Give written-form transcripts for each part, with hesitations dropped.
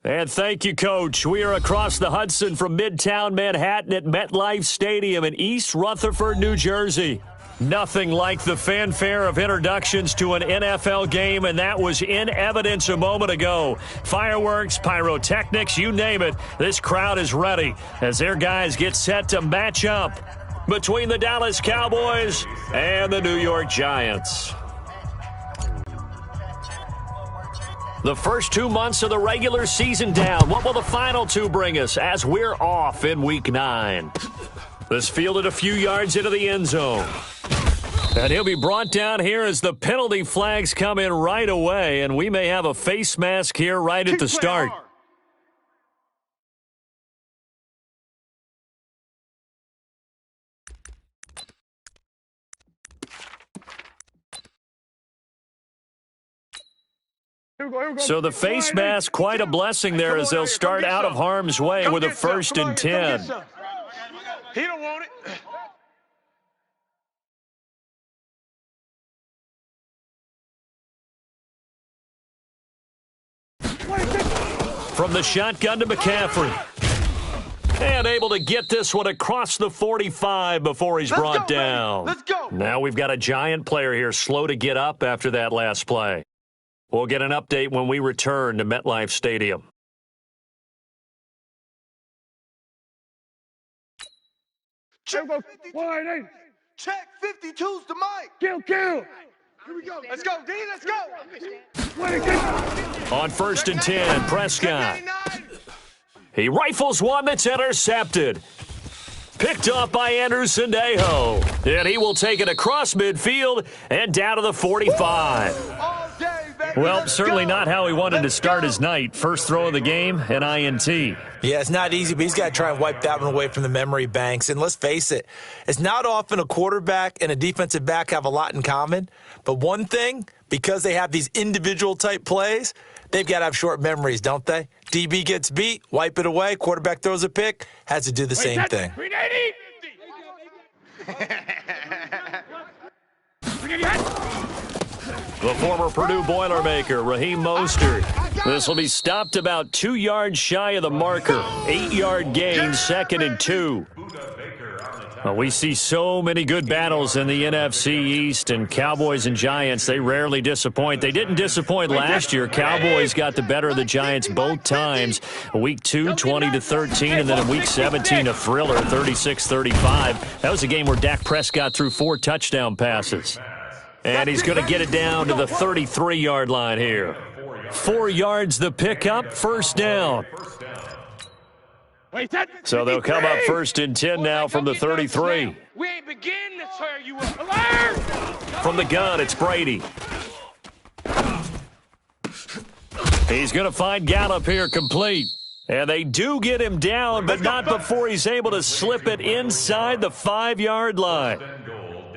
And thank you, Coach. We are across the Hudson from Midtown Manhattan at MetLife Stadium in East Rutherford, New Jersey. Nothing like the fanfare of introductions to an NFL game, and that was in evidence a moment ago. Fireworks, pyrotechnics, you name it. This crowd is ready as their guys get set to match up between the Dallas Cowboys and the New York Giants. The first 2 months of the regular season down. What will the final two bring us as we're off in Week 9? This fielded a few yards into the end zone. And he'll be brought down here as the penalty flags come in right away, and we may have a face mask here right at the start. So the face mask, quite a blessing there as they'll start out of harm's way with a 1st and 10. He don't want it. From the shotgun to McCaffrey. And able to get this one across the 45 before he's brought down. Let's go. Now we've got a Giant player here slow to get up after that last play. We'll get an update when we return to MetLife Stadium. Check 52. Check 52's the mic. Kill. Here we go. Let's go, D. Let's go. On 1st and 10, Prescott. He rifles one that's intercepted. Picked off by Anderson Dejo. And he will take it across midfield and down to the 45. Well, certainly not how he wanted to start his night. First throw of the game, an INT. Yeah, it's not easy, but he's got to try and wipe that one away from the memory banks. And let's face it, it's not often a quarterback and a defensive back have a lot in common. But one thing, because they have these individual type plays, they've got to have short memories, don't they? DB gets beat, wipe it away, quarterback throws a pick, has to do the same thing. The former Purdue Boilermaker, Raheem Mostert. This will be stopped about 2 yards shy of the marker. 8-yard gain, 2nd and 2. Well, we see so many good battles in the NFC East, and Cowboys and Giants, they rarely disappoint. They didn't disappoint last year. Cowboys got the better of the Giants both times. Week 2, 20-13, and then in Week 17, a thriller, 36-35. That was a game where Dak Prescott threw 4 touchdown passes. And he's going to get it down to the 33-yard line here. 4 yards the pickup, 1st down. So they'll come up 1st and 10 now from the 33. We ain't beginning to tear you up. Alert! From the gun, it's Brady. He's going to find Gallup here complete. And they do get him down, but not before he's able to slip it inside the 5-yard line.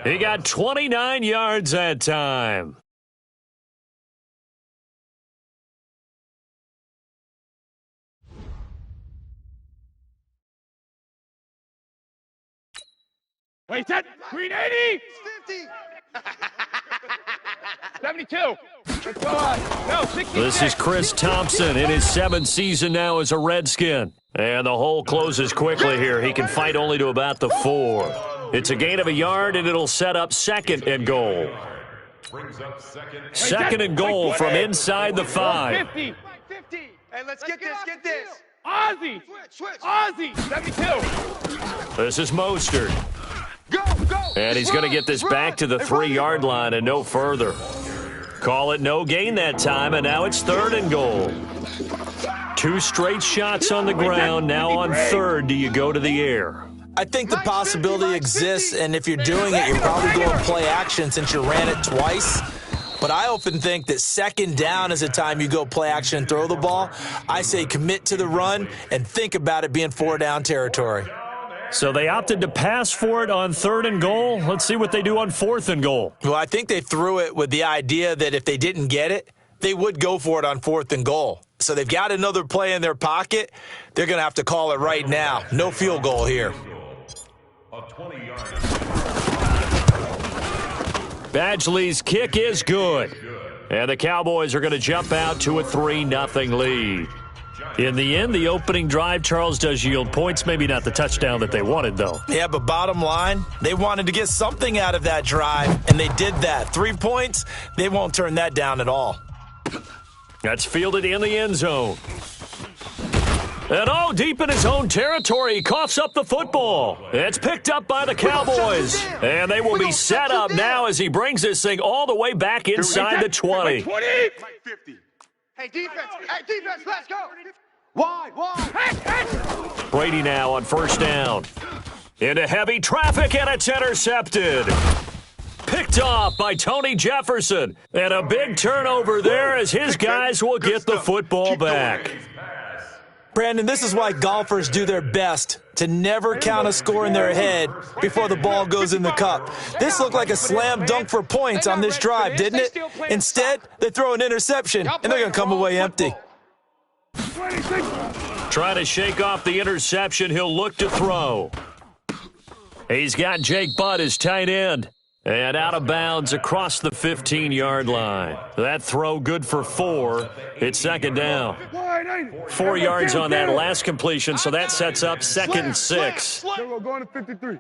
He got 29 yards that time. Wait, that 380? 50. 72. No, 66. This is Chris Thompson in his 7th season now as a Redskin. And the hole closes quickly here. He can fight only to about the 4. It's a gain of a yard, and it'll set up 2nd and goal. 2nd and goal from inside the 5. 50. Hey, let's get this. Ozzy. 72. This is Mostert. Go. And he's going to get this back to the 3-yard line and no further. Call it no gain that time, and now it's 3rd and goal. 2 straight shots on the ground. Now on 3rd, do you go to the air? I think the possibility exists, and if you're doing it, you're probably going play action since you ran it twice. But I often think that 2nd down is the time you go play action and throw the ball. I say commit to the run and think about it being 4-down territory. So they opted to pass for it on 3rd and goal. Let's see what they do on 4th and goal. Well, I think they threw it with the idea that if they didn't get it, they would go for it on 4th and goal. So they've got another play in their pocket. They're going to have to call it right now. No field goal here. Badgley's kick is good. And the Cowboys are going to jump out to a 3-0 lead. In the end, the opening drive, Charles, does yield points. Maybe not the touchdown that they wanted, though. Yeah, but bottom line, they wanted to get something out of that drive, and they did that. 3 points, they won't turn that down at all. That's fielded in the end zone. And deep in his own territory, he coughs up the football. It's picked up by the Cowboys. And they will be set up now as he brings this thing all the way back inside the 20. Hey, defense, let's go. Wide. Brady now on first down. Into heavy traffic, and it's intercepted. Picked off by Tony Jefferson. And a big turnover there as his guys will get the football back. Brandon, this is why golfers do their best to never count a score in their head before the ball goes in the cup. This looked like a slam dunk for points on this drive, didn't it? Instead, they throw an interception, and they're going to come away empty. Trying to shake off the interception, he'll look to throw. He's got Jake Butt as tight end. And out of bounds across the 15-yard line. That throw good for 4. It's second down. 4 yards on that last completion, so that sets up 2nd and 6. Going to 53.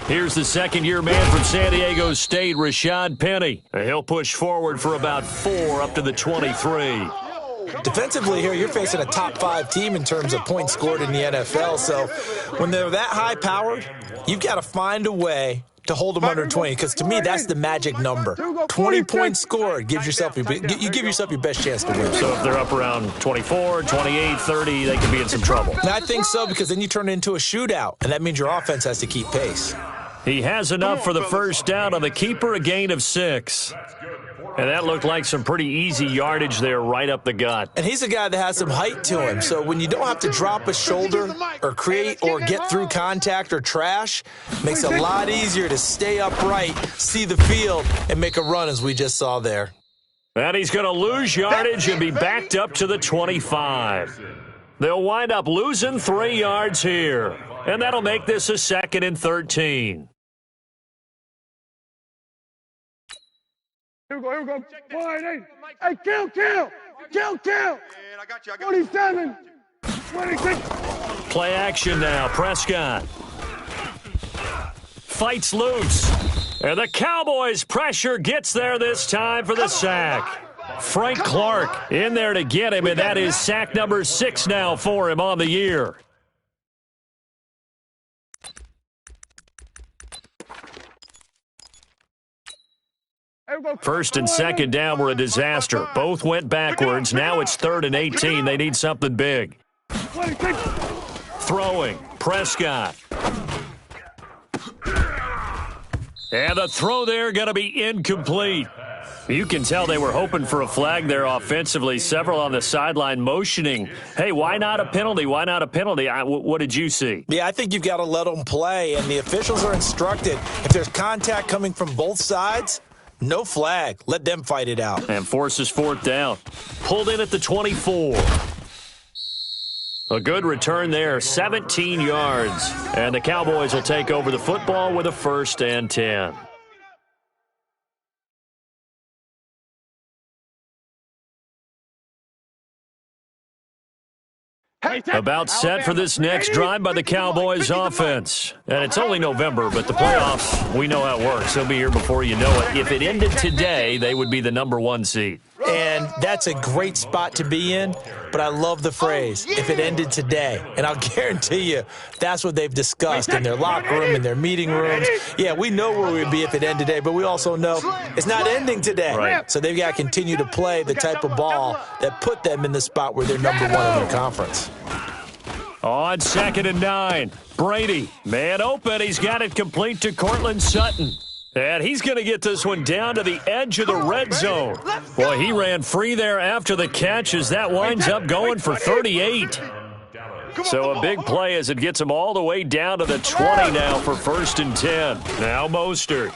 Here's the second-year man from San Diego State, Rashad Penny. He'll push forward for about 4 up to the 23. Defensively here, you're facing a top-5 team in terms of points scored in the NFL. So when they're that high-powered, you've got to find a way to hold them under 20, because to me, that's the magic number. 20 points scored gives yourself you give yourself your best chance to win. So if they're up around 24, 28, 30, they could be in some trouble. And I think so, because then you turn it into a shootout, and that means your offense has to keep pace. He has enough for the first down on the keeper, a gain of 6. And that looked like some pretty easy yardage there right up the gut. And he's a guy that has some height to him, so when you don't have to drop a shoulder or create or get through contact or trash, makes it a lot easier to stay upright, see the field, and make a run as we just saw there. And he's going to lose yardage and be backed up to the 25. They'll wind up losing 3 yards here, and that'll make this a 2nd and 13. Here we go. Wide 8. Hey, kill. Man, I got you. 27. 26. Play action now. Prescott fights loose. And the Cowboys' pressure gets there this time for the sack. Frank Clark in there to get him, and that is sack number 6 now for him on the year. First and second down were a disaster. Both went backwards. Now it's 3rd and 18. They need something big. Throwing. Prescott. And the throw there going to be incomplete. You can tell they were hoping for a flag there offensively. Several on the sideline motioning, hey, why not a penalty? Why not a penalty? What did you see? Yeah, I think you've got to let them play, and the officials are instructed. If there's contact coming from both sides, no flag. Let them fight it out. And forces 4th down. Pulled in at the 24. A good return there, 17 yards. And the Cowboys will take over the football with a 1st and 10. About set for this next drive by the Cowboys offense. And it's only November, but the playoffs, we know how it works. They'll be here before you know it. If it ended today, they would be the number 1 seed. And that's a great spot to be in, but I love the phrase, if it ended today. And I'll guarantee you that's what they've discussed in their locker room, in their meeting rooms. Yeah, we know where we'd be if it ended today, but we also know it's not ending today. Right. So they've got to continue to play the type of ball that put them in the spot where they're number 1 in their conference. On 2nd and 9, Brady, man open. He's got it complete to Cortland Sutton. And he's going to get this one down to the edge of the red zone. Boy, he ran free there after the catch as that winds up going for 38. So a big play as it gets him all the way down to the 20 now for 1st and 10. Now Mostert.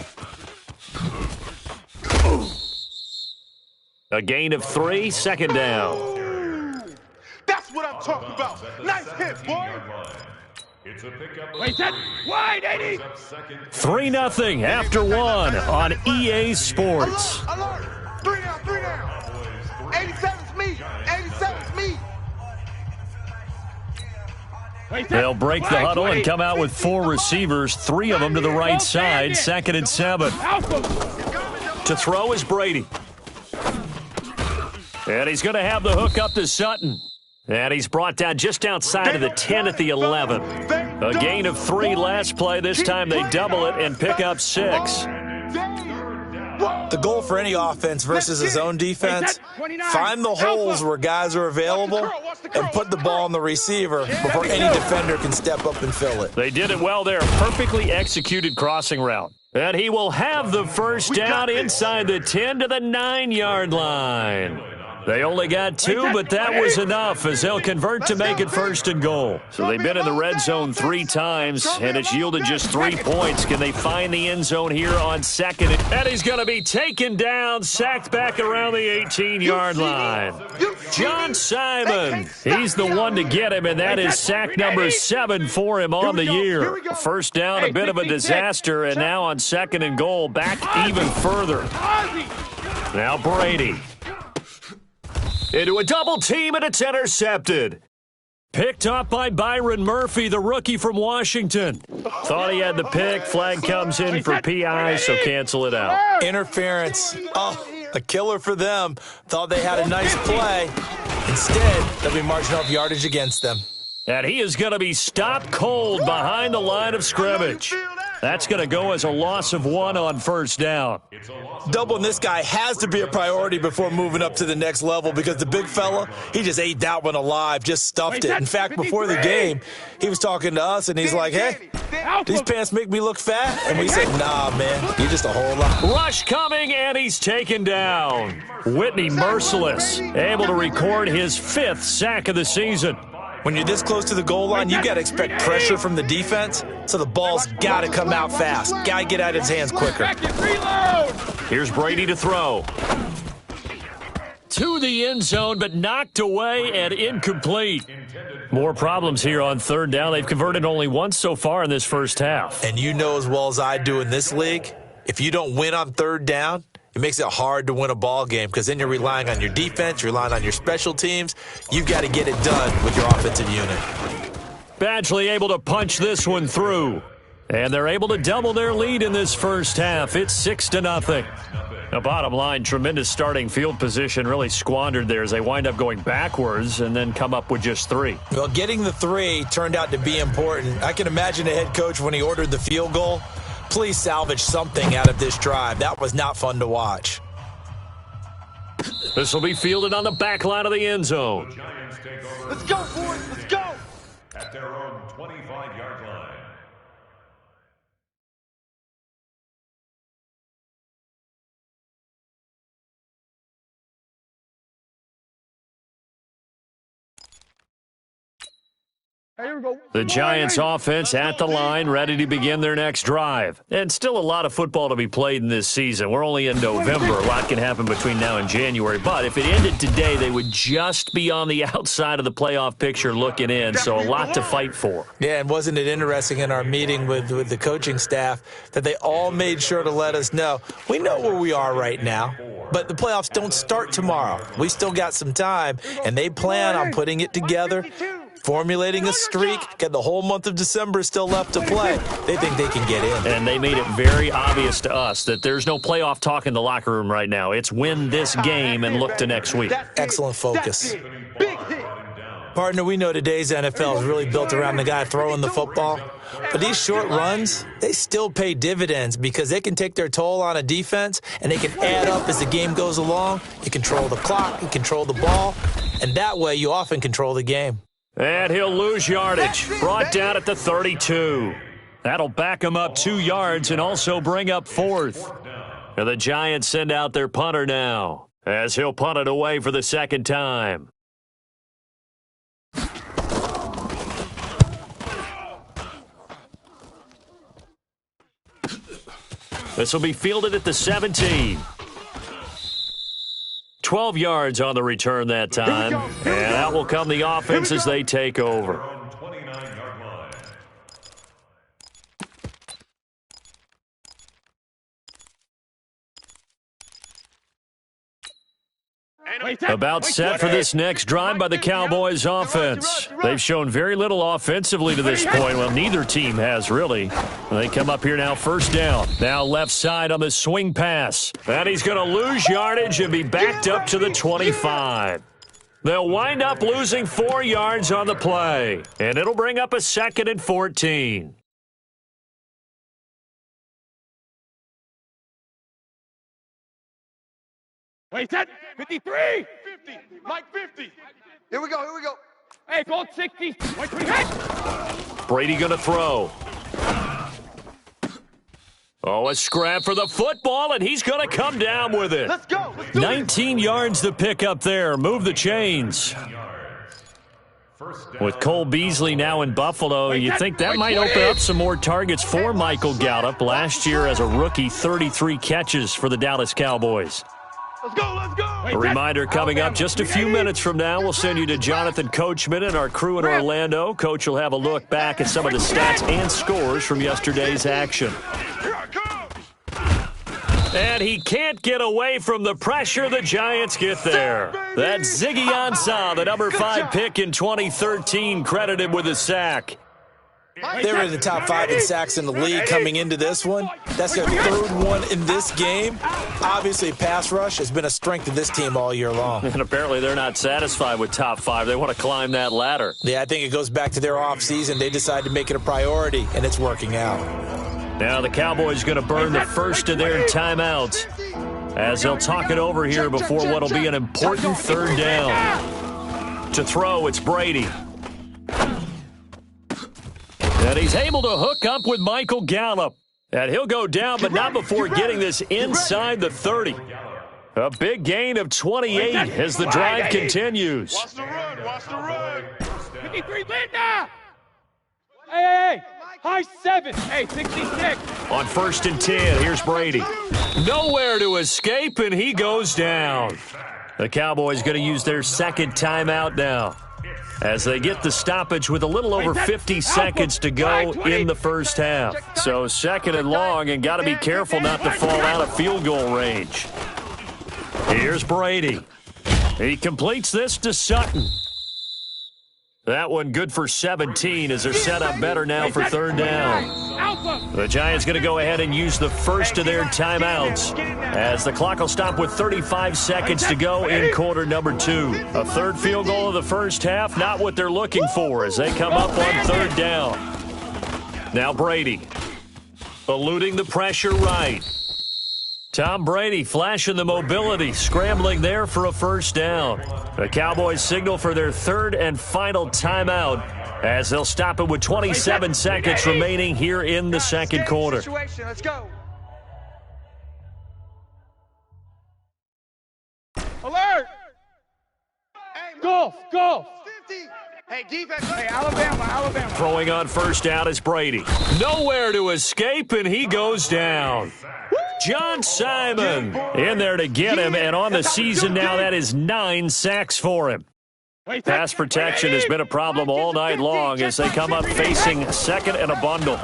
A gain of 3, 2nd down. That's what I'm talking about. Nice hit, boy. It's a pickup. Wait, that wide 80. 3-0 after 1 on EA Sports. Alert. 3 down. 87's me. They'll break the huddle and come out with 4 receivers, 3 of them to the right side, 2nd and 7. To throw is Brady. And he's going to have the hook up to Sutton. And he's brought down just outside of the 10 at the 11. A gain of 3 last play. This time they double it and pick up 6. The goal for any offense versus his own defense, find the holes where guys are available and put the ball on the receiver before any defender can step up and fill it. They did it well there. Perfectly executed crossing route. And he will have the first down inside the 10 to the 9-yard line. They only got 2, but that was enough as they'll convert to make it 1st and goal. So they've been in the red zone 3 times, and it's yielded just 3 points. Can they find the end zone here on 2nd? And he's going to be taken down, sacked back around the 18-yard line. John Simon, he's the one to get him, and that is sack number 7 for him on the year. First down, a bit of a disaster, and now on 2nd and goal, back even further. Now Brady. Into a double team, and it's intercepted. Picked up by Byron Murphy, the rookie from Washington. Thought he had the pick. Flag comes in for PI, so cancel it out. Interference. Oh, a killer for them. Thought they had a nice play. Instead, they'll be marching off yardage against them. And he is going to be stopped cold behind the line of scrimmage. That's going to go as a loss of 1 on 1st down. Doubling this guy has to be a priority before moving up to the next level because the big fella, he just ate that one alive, just stuffed it. In fact, before the game, he was talking to us, and he's like, hey, these pants make me look fat? And we said, nah, man, you're just a whole lot. Rush coming, and he's taken down. Whitney Merciless, able to record his 5th sack of the season. When you're this close to the goal line, you got to expect pressure from the defense, so the ball's got to come out fast. Got to get out of his hands quicker. Here's Brady to throw. To the end zone, but knocked away and incomplete. More problems here on 3rd down. They've converted only once so far in this first half. And you know as well as I do in this league, if you don't win on 3rd down, it makes it hard to win a ball game because then you're relying on your defense, you're relying on your special teams. You've got to get it done with your offensive unit. Badgley able to punch this one through. And they're able to double their lead in this first half. It's 6-0. Now, bottom line, tremendous starting field position really squandered there as they wind up going backwards and then come up with just 3. Well, getting the 3 turned out to be important. I can imagine the head coach when he ordered the field goal. Please salvage something out of this drive. That was not fun to watch. This will be fielded on the back line of the end zone. Let's go, boys. Let's go. At their own 25-yard line. The Giants offense at the line, ready to begin their next drive. And still a lot of football to be played in this season. We're only in November. A lot can happen between now and January. But if it ended today, they would just be on the outside of the playoff picture looking in. So a lot to fight for. Yeah, and wasn't it interesting in our meeting with the coaching staff that they all made sure to let us know, we know where we are right now, but the playoffs don't start tomorrow. We still got some time, and they plan on putting it together, formulating a streak, got the whole month of December still left to play. They think they can get in. And they made it very obvious to us that there's no playoff talk in the locker room right now. It's win this game and look to next week. Excellent focus. Partner, we know today's NFL is really built around the guy throwing the football. But these short runs, they still pay dividends because they can take their toll on a defense and they can add up as the game goes along. You control the clock, you control the ball, and that way you often control the game. And he'll lose yardage. Brought down at the 32. That'll back him up 2 yards and also bring up 4th. And the Giants send out their punter now as he'll punt it away for the 2nd time. This will be fielded at the 17. 12 yards on the return that time. And out will come the offense as they take over. About set for this next drive by the Cowboys offense. They've shown very little offensively to this point. Well, neither team has, really. They come up here now, first down. Now left side on the swing pass. And he's going to lose yardage and be backed up to the 25. They'll wind up losing 4 yards on the play. And it'll bring up a 2nd and 14. Wait, set. 53. 50. Mike 50. Here we go. Here we go. Hey, goal 60. Wait, Brady going to throw. Oh, a scrap for the football, and he's going to come down with it. Let's go. 19 yards to pick up there. Move the chains. With Cole Beasley now in Buffalo, you think that might open up some more targets for Michael Gallup. Last year as a rookie, 33 catches for the Dallas Cowboys. Let's go, let's go. A reminder coming up just a few minutes from now. We'll send you to Jonathan Coachman and our crew in Orlando. Coach will have a look back at some of the stats and scores from yesterday's action. And he can't get away from the pressure. The Giants get there. That's Ziggy Ansah, the number 5 pick in 2013, credited with a sack. They were in the top 5 in sacks in the league coming into this one. That's their 3rd one in this game. Obviously, pass rush has been a strength of this team all year long. And apparently they're not satisfied with top 5. They want to climb that ladder. Yeah, I think it goes back to their offseason. They decided to make it a priority, and it's working out. Now the Cowboys going to burn the first of their timeouts as they'll talk it over here before what will be an important 3rd down. To throw, it's Brady. And he's able to hook up with Michael Gallup. And he'll go down, but not before getting this inside the 30. A big gain of 28 as the drive continues. Watch the run, watch the run. 53, Linda! Hey, high 7. Hey, 66. On 1st and 10, here's Brady. Nowhere to escape, and he goes down. The Cowboys going to use their 2nd timeout now, as they get the stoppage with a little over 50 seconds to go in the first half. So 2nd and long, and got to be careful not to fall out of field goal range. Here's Brady. He completes this to Sutton. That one good for 17 as they're set up better now for 3rd down. The Giants going to go ahead and use the first of their timeouts as the clock will stop with 35 seconds to go in quarter number 2. A 3rd field goal of the first half, not what they're looking for as they come up on 3rd down. Now Brady, eluding the pressure right. Tom Brady flashing the mobility, scrambling there for a 1st down. The Cowboys signal for their 3rd and final timeout as they'll stop it with 27 seconds remaining here in the 2nd quarter. Let's go. Alert! Golf, golf. 50. Hey, defense. Hey, Alabama. Throwing on 1st down is Brady. Nowhere to escape, and he goes down. John Simon in there to get him, and on the season now, that is 9 sacks for him. Pass protection has been a problem all night long as they come up facing 2nd and a bundle.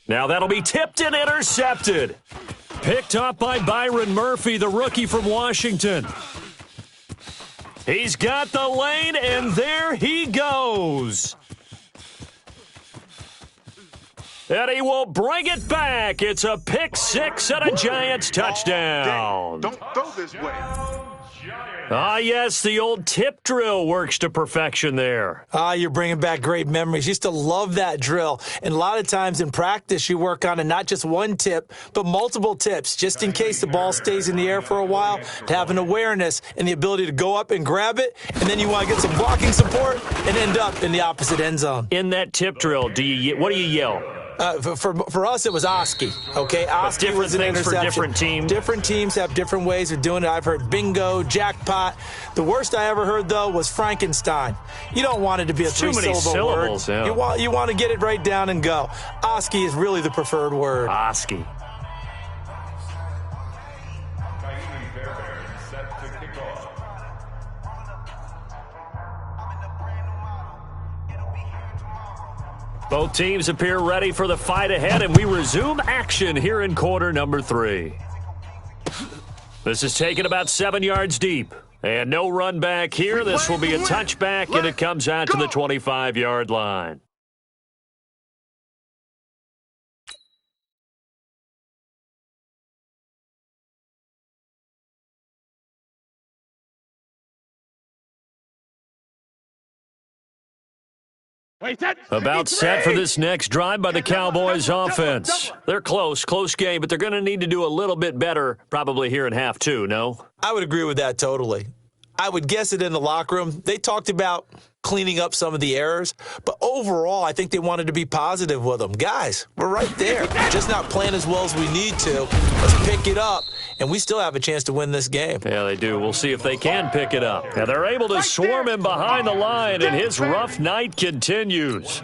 Now that'll be tipped and intercepted. Picked up by Byron Murphy, the rookie from Washington. He's got the lane, and there he goes. And he will bring it back. It's a pick 6 and a Giants touchdown. Don't throw this way. Ah, yes, the old tip drill works to perfection there. You're bringing back great memories. Used to love that drill. And a lot of times in practice, you work on it, not just one tip, but multiple tips, just in case the ball stays in the air for a while, to have an awareness and the ability to go up and grab it, and then you want to get some blocking support and end up in the opposite end zone. In that tip drill, what do you yell? For us, it was Oski. Okay, Oski was an interception. For different teams. Different teams have different ways of doing it. I've heard bingo, jackpot. The worst I ever heard, though, was Frankenstein. You don't want it to be a three-syllable word. Yeah. You want to get it right down and go. Oski is really the preferred word. Oski. Both teams appear ready for the fight ahead, and we resume action here in quarter number 3. This is taken about 7 yards deep. And no run back here. This will be a touchback, and it comes out to the 25-yard line. About set for this next drive by the Cowboys offense. They're close game, but they're going to need to do a little bit better probably here in half two, no? I would agree with that totally. I would guess it in the locker room. They talked about cleaning up some of the errors, but overall, I think they wanted to be positive with them. Guys, we're right there. Just not playing as well as we need to. Let's pick it up, and we still have a chance to win this game. Yeah, they do. We'll see if they can pick it up. Now, they're able to swarm him behind the line, and his rough night continues.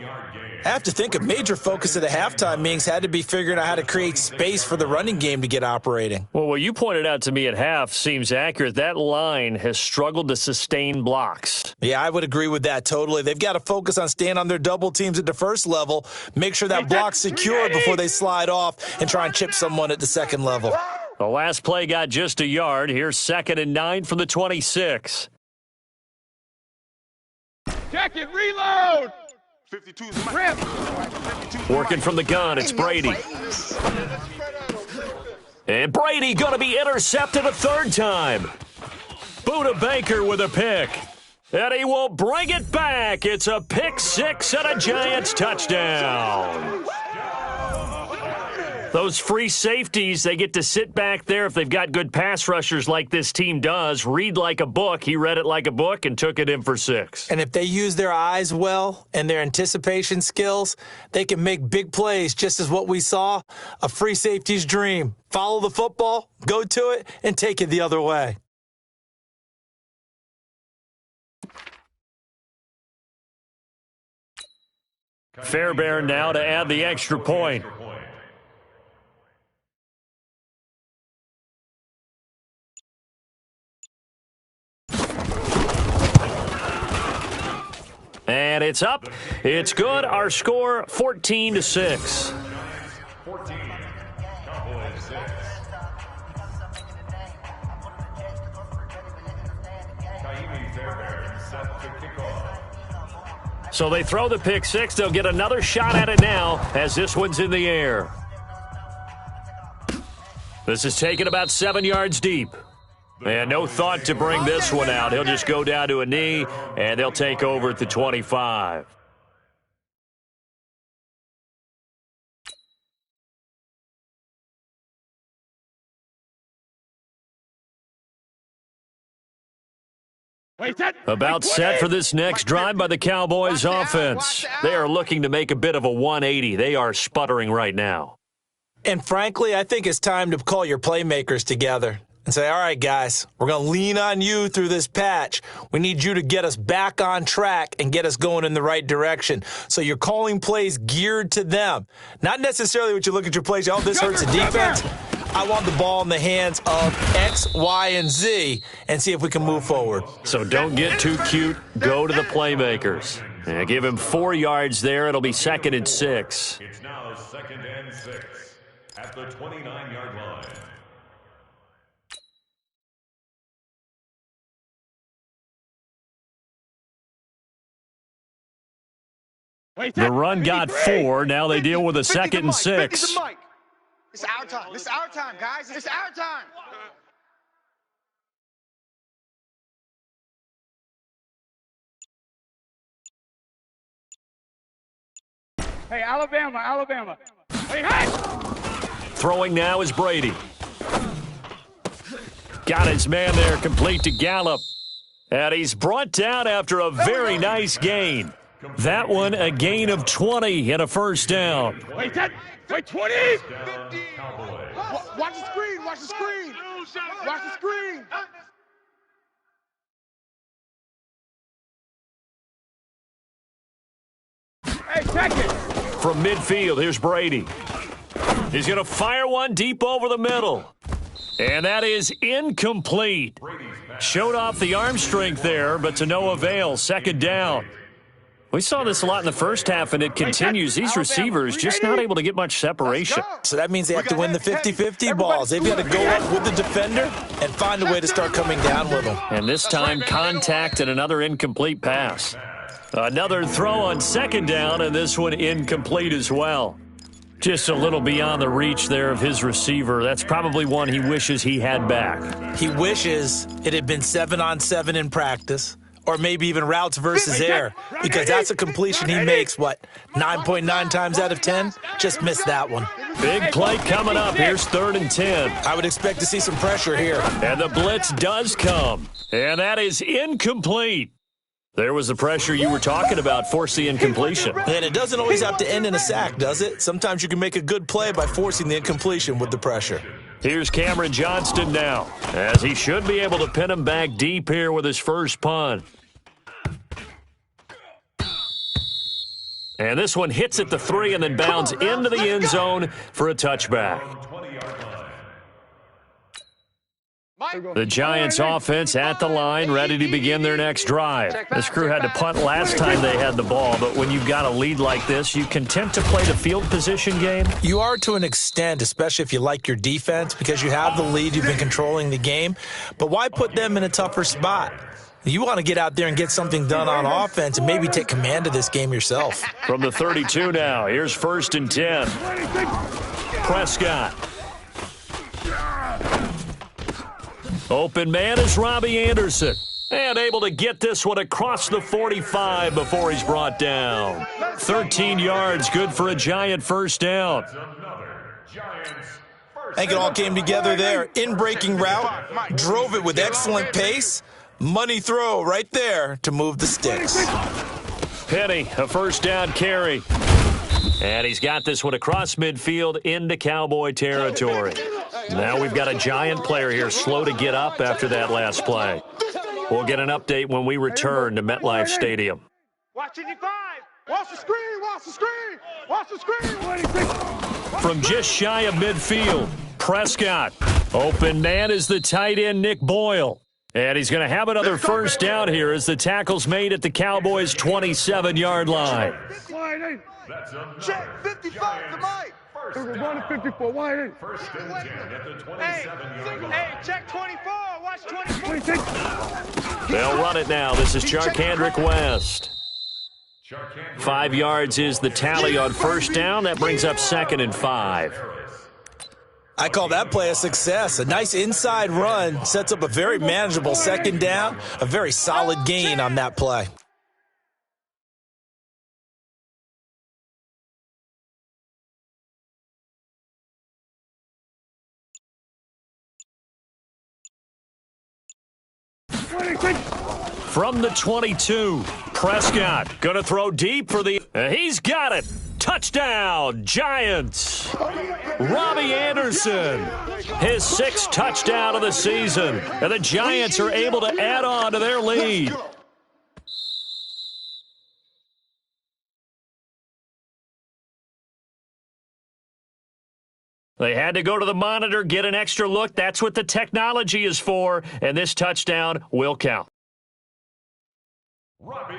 I have to think a major focus of the halftime meetings had to be figuring out how to create space for the running game to get operating. Well, what you pointed out to me at half seems accurate. That line has struggled to sustain blocks. Yeah, I would agree with that totally. They've got to focus on staying on their double teams at the first level, make sure that block's secured before they slide off and try and chip someone at the second level. The last play got just a yard. Here's 2nd and 9 from the 26. Check it, reload! 52's Working from the gun, it's Brady. And Brady going to be intercepted a third time. Buda Baker with a pick. And he will bring it back. It's a pick six and a Giants touchdown. Those free safeties, they get to sit back there if they've got good pass rushers like this team does. Read like a book. He read it like a book and took it in for 6. And if they use their eyes well and their anticipation skills, they can make big plays, just as what we saw, a free safety's dream. Follow the football, go to it, and take it the other way. Fairbairn now to add the extra point. And it's up. It's good. Our score 14-6. 14. Cowboys 6. Kaimi Fairbairn set to kick off. So they throw the pick six. They'll get another shot at it now as this one's in the air. This is taken about 7 yards deep. And no thought to bring this one out. He'll just go down to a knee, and they'll take over at the 25. About set for this next drive by the Cowboys offense. They are looking to make a bit of a 180. They are sputtering right now. And frankly, I think it's time to call your playmakers together and say, all right, guys, we're going to lean on you through this patch. We need you to get us back on track and get us going in the right direction. So you're calling plays geared to them. Not necessarily what you look at your plays, oh, this hurts the defense. I want the ball in the hands of X, Y, and Z and see if we can move forward. So don't get too cute. Go to the playmakers. And give him 4 yards there. It'll be 2nd and 6. It's now 2nd and 6 at the 29-yard line. The run got 4. Now they deal with a 2nd and 6. It's our time. It's our time, guys. It's our time. Hey, Alabama. Hey, hey! Throwing now is Brady. Got his man there, complete to Gallup. And he's brought down after a very nice gain. That one, a gain of 20 and a first down. Wait, 20! Watch the screen. Watch the screen. Watch the screen. Hey, check it! From midfield, here's Brady. He's going to fire one deep over the middle. And that is incomplete. Showed off the arm strength there, but to no avail. 2nd down. We saw this a lot in the first half, and it continues. These receivers just not able to get much separation. So that means they have to win the 50-50 balls. They've got to go up with the defender and find a way to start coming down with them. And this time, contact and another incomplete pass. Another throw on second down, and this one incomplete as well. Just a little beyond the reach there of his receiver. That's probably one he wishes he had back. He wishes it had been 7-on-7 in practice, or maybe even routes versus air, because that's a completion he makes, 9.9 times out of 10? Just missed that one. Big play coming up. Here's 3rd and 10. I would expect to see some pressure here. And the blitz does come. And that is incomplete. There was the pressure you were talking about, force the incompletion. And it doesn't always have to end in a sack, does it? Sometimes you can make a good play by forcing the incompletion with the pressure. Here's Cameron Johnston now, as he should be able to pin him back deep here with his first punt. And this one hits at the 3 and then bounds into the end zone for a touchback. The Giants offense at the line, ready to begin their next drive. This crew had to punt last time they had the ball, but when you've got a lead like this, you content to play the field position game? You are to an extent, especially if you like your defense, because you have the lead, you've been controlling the game. But why put them in a tougher spot? You want to get out there and get something done on offense and maybe take command of this game yourself. From the 32 now, here's 1st and 10. Prescott. Open man is Robbie Anderson. And able to get this one across the 45 before he's brought down. 13 yards, good for a Giant first down. I think it all came together there. In-breaking route, drove it with excellent pace. Money throw right there to move the sticks. Penny, a first down carry. And he's got this one across midfield into Cowboy territory. Now we've got a Giant player here slow to get up after that last play. We'll get an update when we return to MetLife Stadium. Watch 85. Watch the screen. Watch the screen. Watch the screen. From just shy of midfield, Prescott. Open man is the tight end, Nick Boyle. And he's going to have another first down here as the tackle's made at the Cowboys' 27-yard line. Check 55 to Mike. First down. 54, wide in. First and 10 at the 27-yard line. Hey, check 24. Watch 24. They'll run it now. This is Charkandrick West. 5 yards is the tally on first down. That brings up 2nd and 5. I call that play a success. A nice inside run sets up a very manageable second down, a very solid gain on that play. From the 22, Prescott going to throw deep for the... he's got it. Touchdown, Giants. Robbie Anderson, his 6th touchdown of the season. And the Giants are able to add on to their lead. They had to go to the monitor, get an extra look. That's what the technology is for. And this touchdown will count. Robbie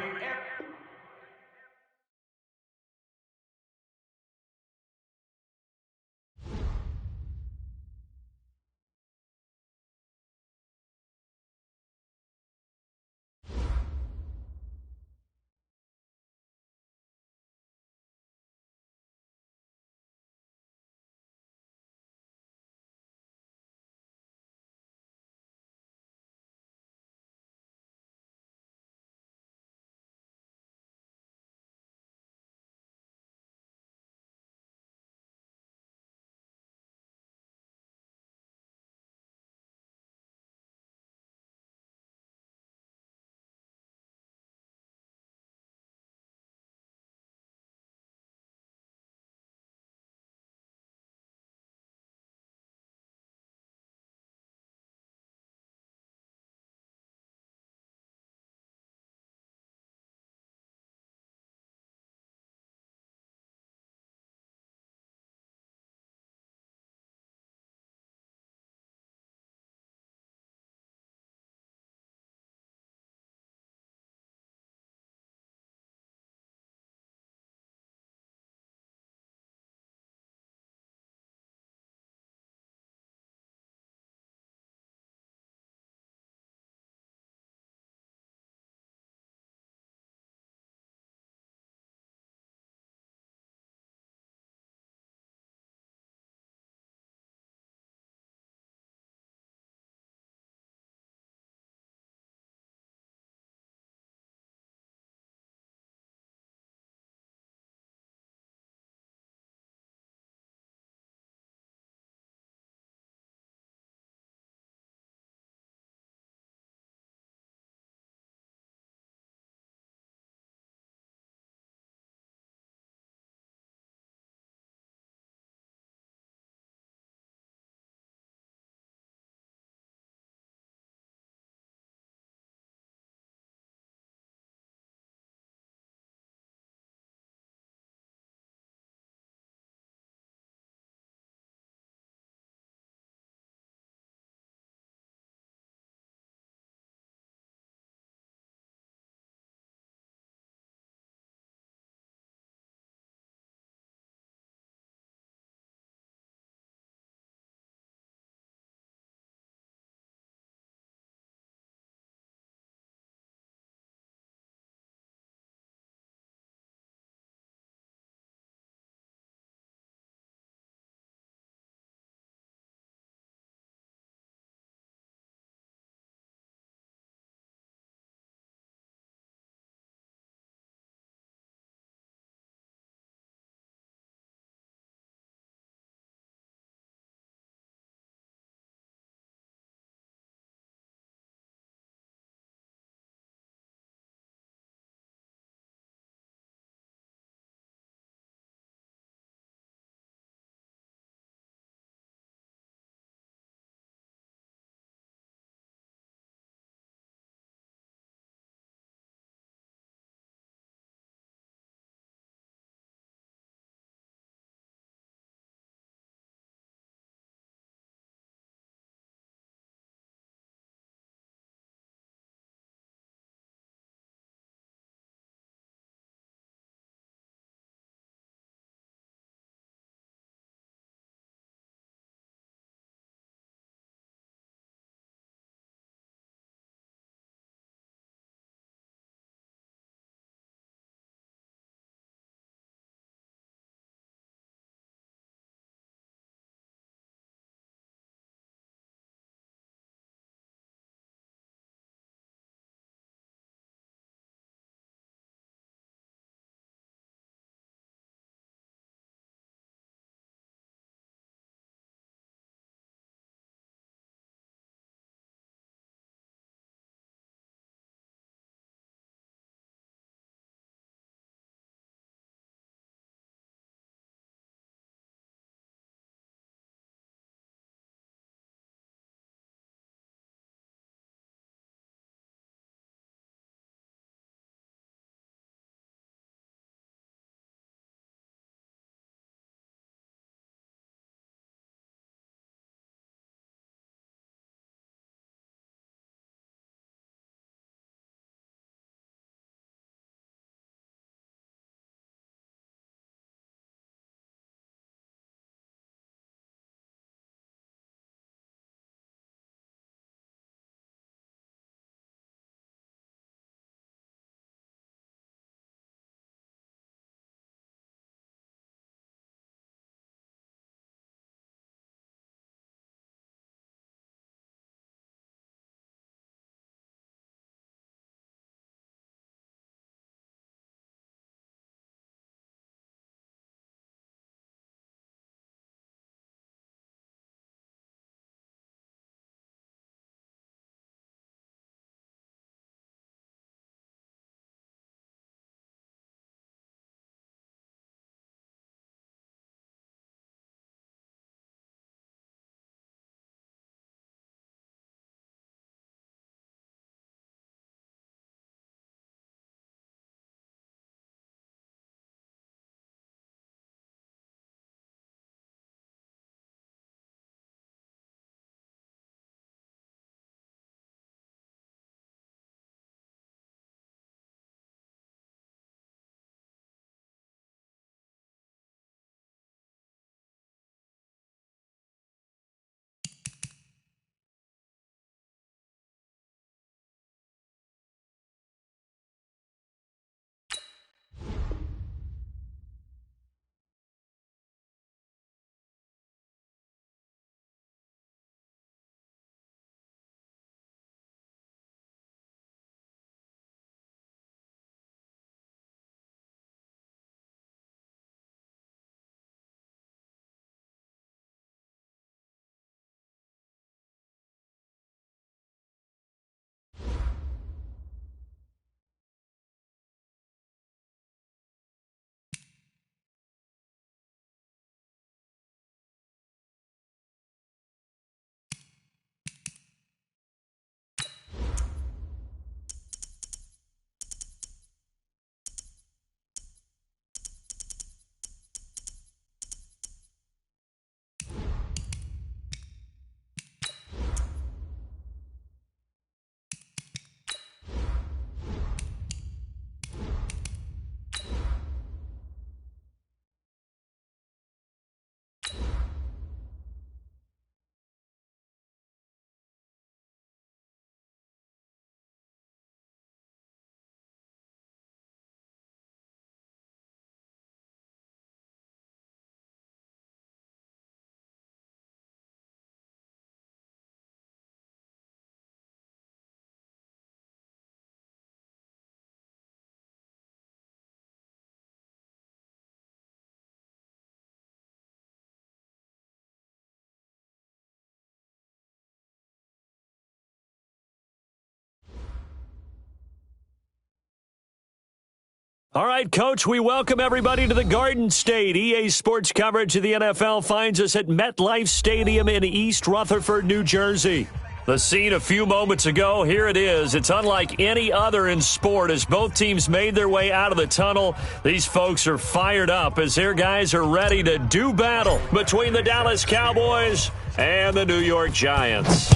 All right, Coach, we welcome everybody to the Garden State. EA Sports coverage of the NFL finds us at MetLife Stadium in East Rutherford, New Jersey. The scene a few moments ago, here it is. It's unlike any other in sport as both teams made their way out of the tunnel. These folks are fired up as their guys are ready to do battle between the Dallas Cowboys and the New York Giants.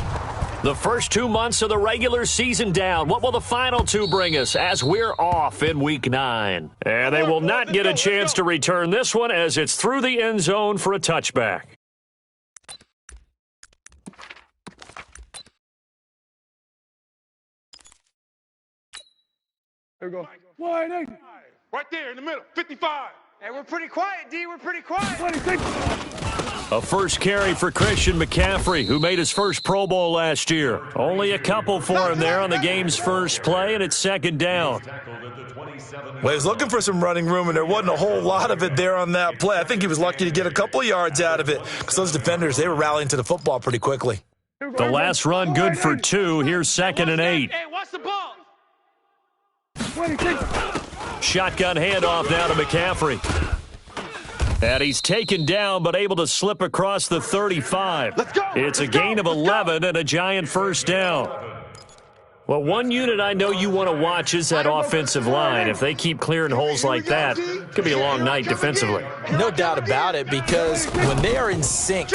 The first 2 months of the regular season down. What will the final two bring us as we're off in Week 9? And they will not get a chance to return this one as it's through the end zone for a touchback. There we go. Wide 8. Right there in the middle. 55. Hey, we're pretty quiet, D. We're pretty quiet. 26. A first carry for Christian McCaffrey, who made his first Pro Bowl last year. Only a couple for him there on the game's first play, and it's second down. Well, he was looking for some running room, and there wasn't a whole lot of it there on that play. I think he was lucky to get a couple of yards out of it because those defenders, they were rallying to the football pretty quickly. The last run good for 2. Here's 2nd and 8. Hey, watch the ball. 26. Shotgun handoff now to McCaffrey. And he's taken down but able to slip across the 35. Let's go. It's a gain of 11 and a Giant first down. Well, one unit I know you want to watch is that offensive line. If they keep clearing holes like that, it could be a long night defensively. No doubt about it, because when they are in sync,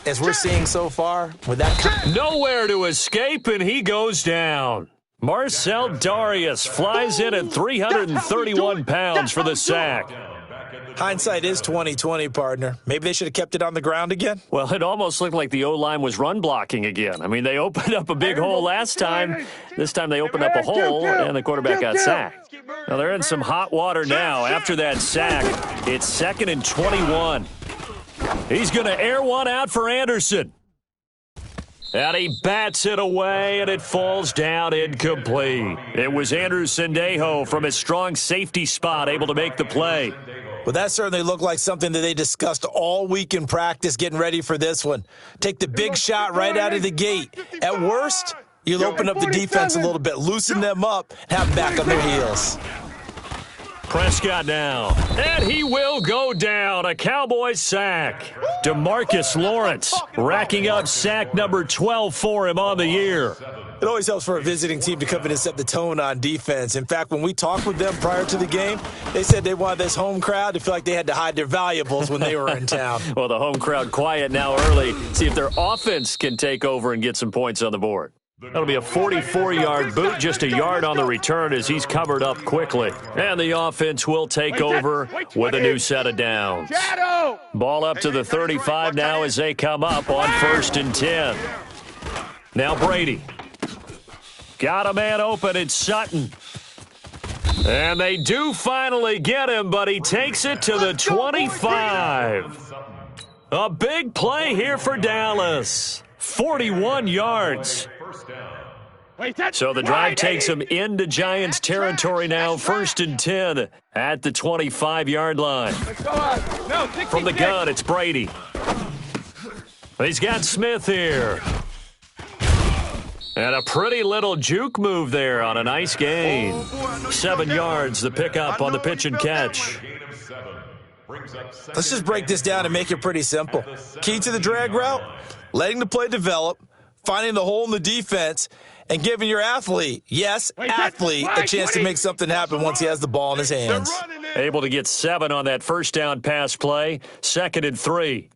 as we're seeing so far, with that nowhere to escape, and he goes down. Marcel Darius flies in at 331 pounds for the sack. hindsight is 20/20, partner. Maybe they should have kept it on the ground again. Well, it almost looked like the O-line was run blocking again. I mean, they opened up a big hole last time. This time they opened up a hole, and the quarterback got sacked. Now, they're in some hot water now. After that sack, it's 2nd and 21. He's going to air one out for Anderson. And he bats it away, and it falls down incomplete. It was Andrew Sendejo from his strong safety spot able to make the play. Well, that certainly looked like something that they discussed all week in practice getting ready for this one. Take the big shot right out of the gate. At worst, you'll open up the defense a little bit, loosen them up, and have them back on their heels. Prescott now, and he will go down. A Cowboys sack. DeMarcus Lawrence racking up sack number 12 for him on the year. It always helps for a visiting team to come in and set the tone on defense. In fact, when we talked with them prior to the game, they said they wanted this home crowd to feel like they had to hide their valuables when they were in town. Well, the home crowd quiet now early. See if their offense can take over and get some points on the board. That'll be a 44-yard boot, just a yard on the return as he's covered up quickly. And the offense will take over with a new set of downs. Ball up to the 35 now as they come up on 1st and 10. Now Brady. Got a man open, it's Sutton. And they do finally get him, but he takes it to the 25. A big play here for Dallas. 41 yards. So the drive takes them into Giants territory now, 1st and 10 at the 25-yard line. From the gun, it's Brady. He's got Smith here. And a pretty little juke move there on a nice gain. 7 yards, the pickup on the pitch and catch. Let's just break this down and make it pretty simple. Key to the drag route, letting the play develop, finding the hole in the defense, and giving your athlete, yes, athlete, a chance to make something happen once he has the ball in his hands. Able to get 7 on that first down pass play, 2nd and 3.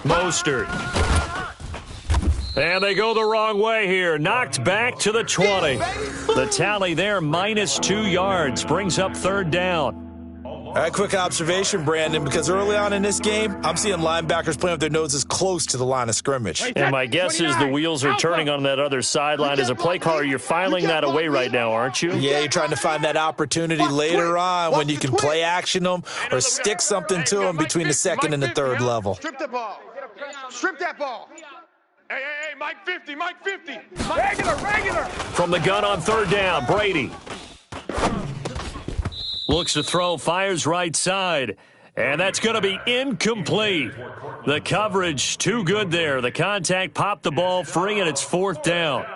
Mostert. And they go the wrong way here. Knocked back to the 20. The tally there, -2 yards. Brings up 3rd down. All right, quick observation, Brandon, because early on in this game, I'm seeing linebackers playing with their noses close to the line of scrimmage. And my guess is the wheels are turning on that other sideline. As a play caller, you're filing that away right now, aren't you? Yeah, you're trying to find that opportunity later on when you can play action them or stick something to them between the 2nd and the 3rd level. Strip the ball. Strip that ball. Hey, Mike 50, Mike 50. Regular. From the gun on 3rd down, Brady. Looks to throw, fires right side. And that's going to be incomplete. The coverage too good there. The contact popped the ball free, and it's 4th down.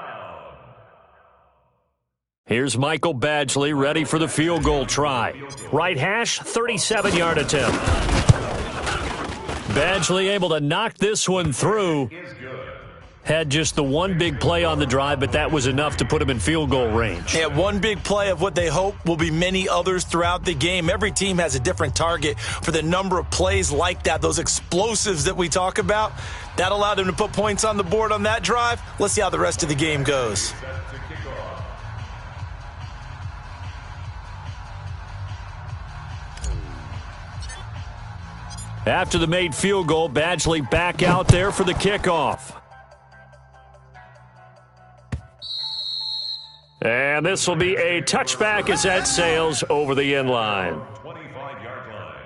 Here's Michael Badgley ready for the field goal try. Right hash, 37-yard attempt. Badgley able to knock this one through. Had just the one big play on the drive, but that was enough to put him in field goal range. Yeah, one big play of what they hope will be many others throughout the game. Every team has a different target for the number of plays like that, those explosives that we talk about. That allowed them to put points on the board on that drive. Let's see how the rest of the game goes. After the made field goal, Badgley back out there for the kickoff. And this will be a touchback as that sails over the end line. 25-yard line.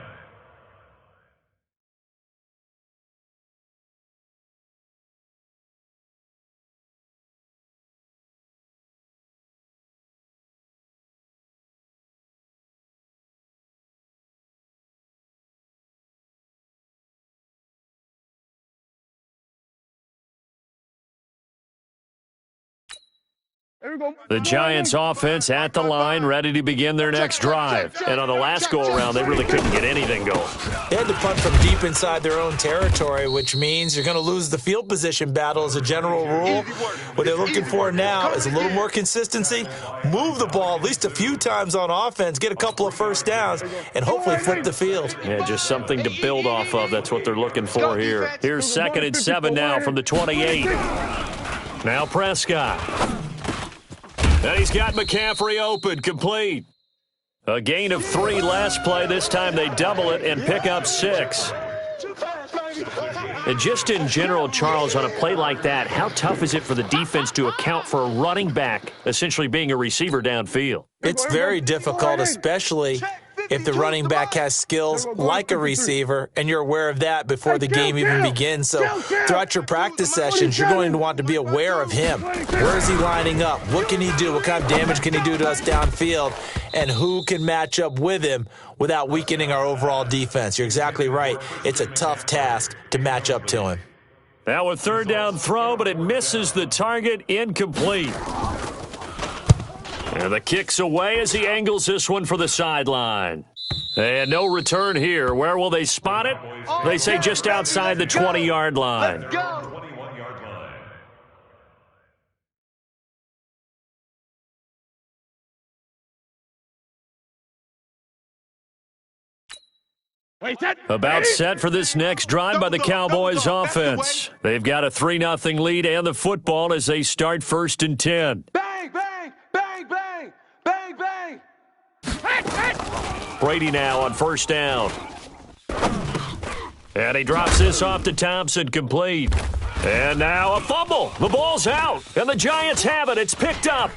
There we go. The Giants offense at the line, ready to begin their next drive. And on the last go-around, they really couldn't get anything going. They had to punt from deep inside their own territory, which means you're going to lose the field position battle as a general rule. What they're looking for now is a little more consistency, move the ball at least a few times on offense, get a couple of first downs, and hopefully flip the field. Yeah, just something to build off of. That's what they're looking for here. Here's 2nd and 7 now from the 28. Now Prescott. And he's got McCaffrey open, complete. A gain of 3 last play. This time they double it and pick up 6. And just in general, Charles, on a play like that, how tough is it for the defense to account for a running back essentially being a receiver downfield? It's very difficult, especially if the running back has skills like a receiver, and you're aware of that before the game even begins. So throughout your practice sessions, you're going to want to be aware of him. Where is he lining up? What can he do? What kind of damage can he do to us downfield? And who can match up with him without weakening our overall defense? You're exactly right. It's a tough task to match up to him. Now a 3rd down throw, but it misses the target, incomplete. And the kick's away as he angles this one for the sideline. And no return here. Where will they spot it? They say just outside the 20-yard line. Let's go. 21-yard line. About set for this next drive by the Cowboys offense. They've got a 3-0 lead and the football as they start 1st and 10. Bang, bang, bang, bang, bang, bang. Brady now on 1st down. And he drops this off to Thompson, complete. And now a fumble. The ball's out, and the Giants have it. It's picked up.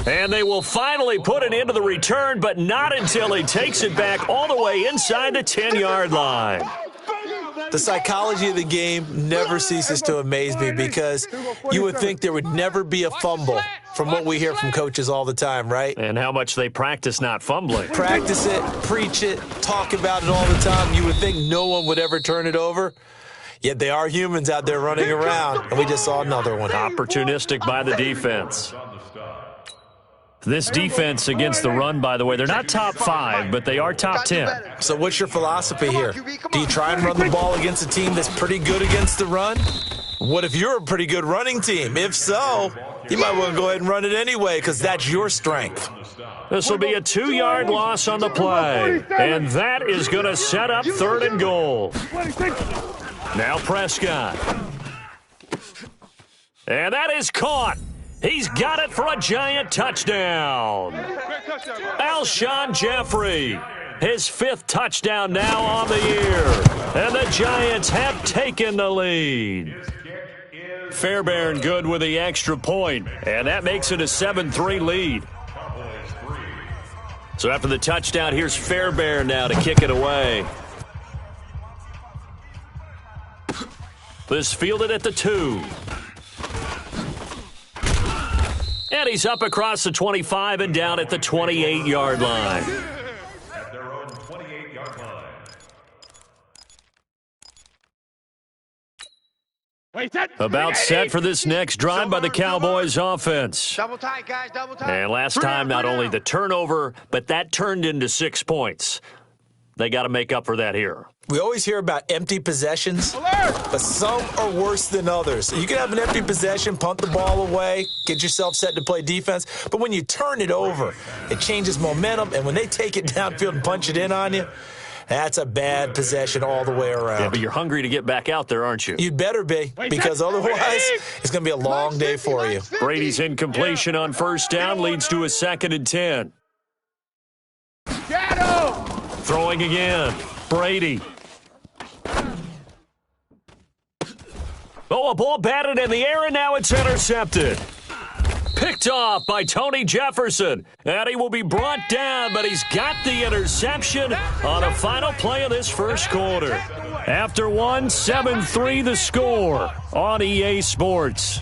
And they will finally put an end to the return, but not until he takes it back all the way inside the 10-yard line. The psychology of the game never ceases to amaze me because you would think there would never be a fumble from what we hear from coaches all the time, right? And how much they practice not fumbling. Practice it, preach it, talk about it all the time. You would think no one would ever turn it over. Yet they are humans out there running around, and we just saw another one. Opportunistic by the defense. This defense against the run, by the way, they're not top 5, but they are top 10. So what's your philosophy here? Do you try and run the ball against a team that's pretty good against the run? What if you're a pretty good running team? If so, you might want to go ahead and run it anyway because that's your strength. This will be a 2-yard loss on the play, and that is going to set up 3rd and goal. Now Prescott. And that is caught. He's got it for a Giant touchdown. Alshon Jeffrey, his 5th touchdown now on the year. And the Giants have taken the lead. Fairbairn good with the extra point, and that makes it a 7-3 lead. So after the touchdown, here's Fairbairn now to kick it away. This fielded at the 2. And he's up across the 25 and down at the 28-yard line. At their own 28-yard About set for this next drive by the Cowboys offense. Double tight, guys, double tight. And last time, not only the turnover, but that turned into 6 points. They got to make up for that here. We always hear about empty possessions, but some are worse than others. You can have an empty possession, punt the ball away, get yourself set to play defense, but when you turn it over, it changes momentum, and when they take it downfield and punch it in on you, that's a bad possession all the way around. Yeah, but you're hungry to get back out there, aren't you? You'd better be, because otherwise it's going to be a long day for you. Brady's incompletion on first down leads to a 2nd and 10. Throwing again. Brady. Oh, a ball batted in the air, and now it's intercepted. Picked off by Tony Jefferson. And he will be brought down, but he's got the interception on a final play of this first quarter. After 7-3 the score on EA Sports.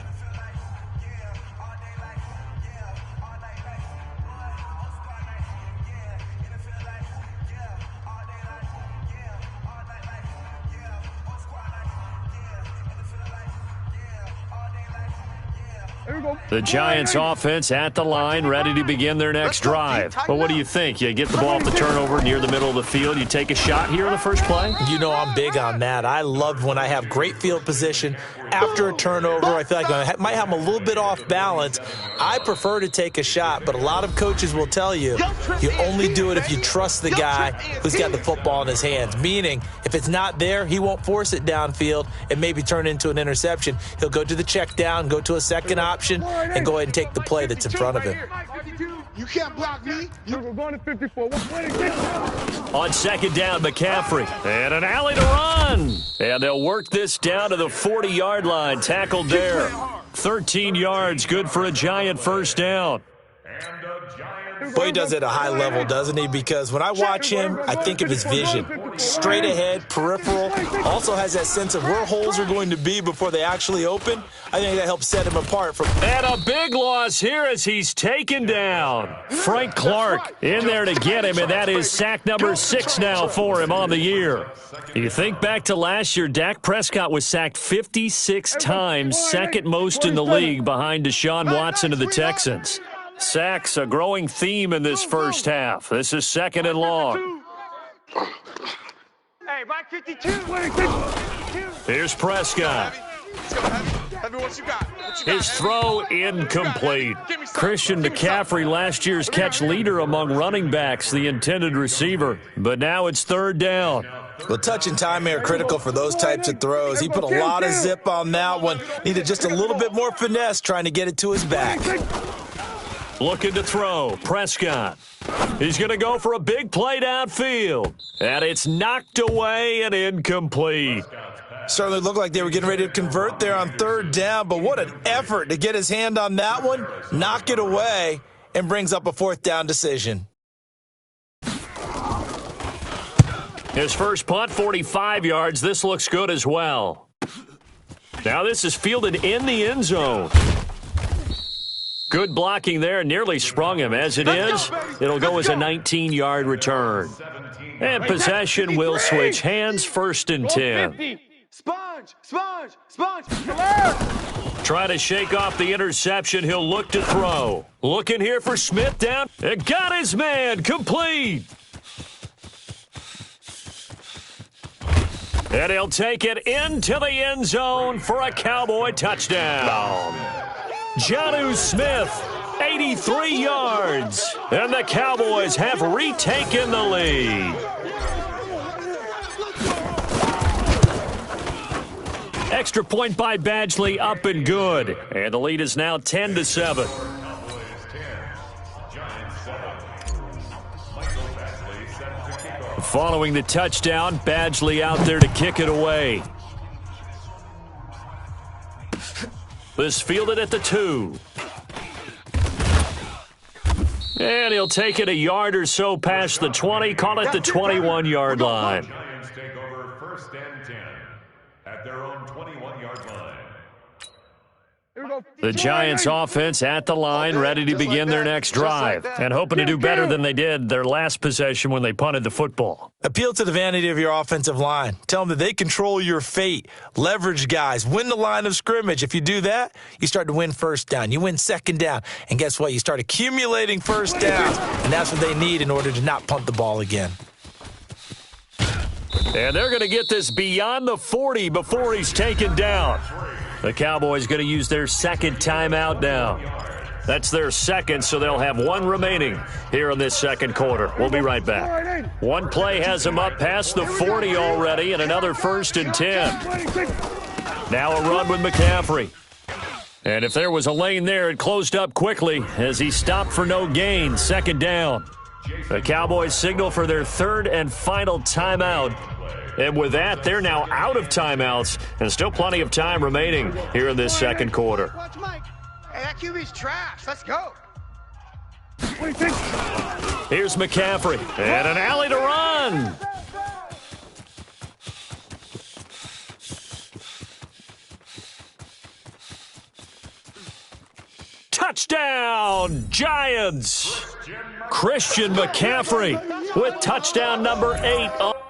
The Giants offense at the line, ready to begin their next drive. But what do you think? You get the ball off the turnover near the middle of the field, you take a shot here in the first play? You know I'm big on that. I love when I have great field position after a turnover. I feel like I might have them a little bit off balance. I prefer to take a shot, but a lot of coaches will tell you you only do it if you trust the guy who's got the football in his hands. Meaning, if it's not there, he won't force it downfield and maybe turn it into an interception. He'll go to the check down, go to a second option, and go ahead and take the play that's in front of him. You can't block me. We're going to 54. On second down, McCaffrey. And an alley to run. And they'll work this down to the 40-yard line. Tackled there. 13 yards, good for a Giant first down. Boy, he does it at a high level, doesn't he? Because when I watch him, I think of his vision. Straight ahead, peripheral. Also has that sense of where holes are going to be before they actually open. I think that helps set him apart from. And a big loss here as he's taken down. Frank Clark in there to get him, and that is sack number 6 now for him on the year. You think back to last year, Dak Prescott was sacked 56 times, second most in the league behind Deshaun Watson of the Texans. Sacks, a growing theme in this first half. This is 2nd and long. Hey, Mike 52. Here's Prescott. His throw incomplete. Christian McCaffrey, last year's catch leader among running backs, the intended receiver. But now it's 3rd down. Well, touch and time are critical for those types of throws. He put a lot of zip on that one. Needed just a little bit more finesse trying to get it to his back. Looking to throw. Prescott. He's going to go for a big play downfield. And it's knocked away and incomplete. Certainly looked like they were getting ready to convert there on 3rd down, but what an effort to get his hand on that one, knock it away, and brings up a 4th down decision. His first punt, 45 yards. This looks good as well. Now this is fielded in the end zone. Good blocking there, nearly sprung him. As it is, it'll go as a 19-yard return. And possession will switch hands, 1st and 10. Sponge. Try to shake off the interception. He'll look to throw. Looking here for Smith down. And got his man. Complete. And he'll take it into the end zone for a Cowboy touchdown. Jonnu Smith, 83 yards. And the Cowboys have retaken the lead. Extra point by Badgley, up and good. And the lead is now 10-7. Following the touchdown, Badgley out there to kick it away. This fielded at the 2. And he'll take it a yard or so past the 20, call it the 21-yard line. Giants take over 1st and 10 at their own 21-yard line. The Giants offense at the line, ready to begin their next drive, and hoping to do better than they did their last possession when they punted the football. Appeal to the vanity of your offensive line. Tell them that they control your fate. Leverage guys. Win the line of scrimmage. If you do that, you start to win first down. You win second down. And guess what? You start accumulating first downs, and that's what they need in order to not punt the ball again. And they're going to get this beyond the 40 before he's taken down. The Cowboys going to use their second timeout now. That's their second, so they'll have one remaining here in this second quarter. We'll be right back. One play has them up past the 40 already, and another 1st and 10. Now a run with McCaffrey. And if there was a lane there, it closed up quickly as he stopped for no gain. Second down. The Cowboys signal for their third and final timeout. And with that, they're now out of timeouts and still plenty of time remaining here in this second quarter. Watch Mike. Hey, that QB's trash. Let's go. Here's McCaffrey. And an alley to run. Touchdown, Giants! Christian McCaffrey with touchdown number 8.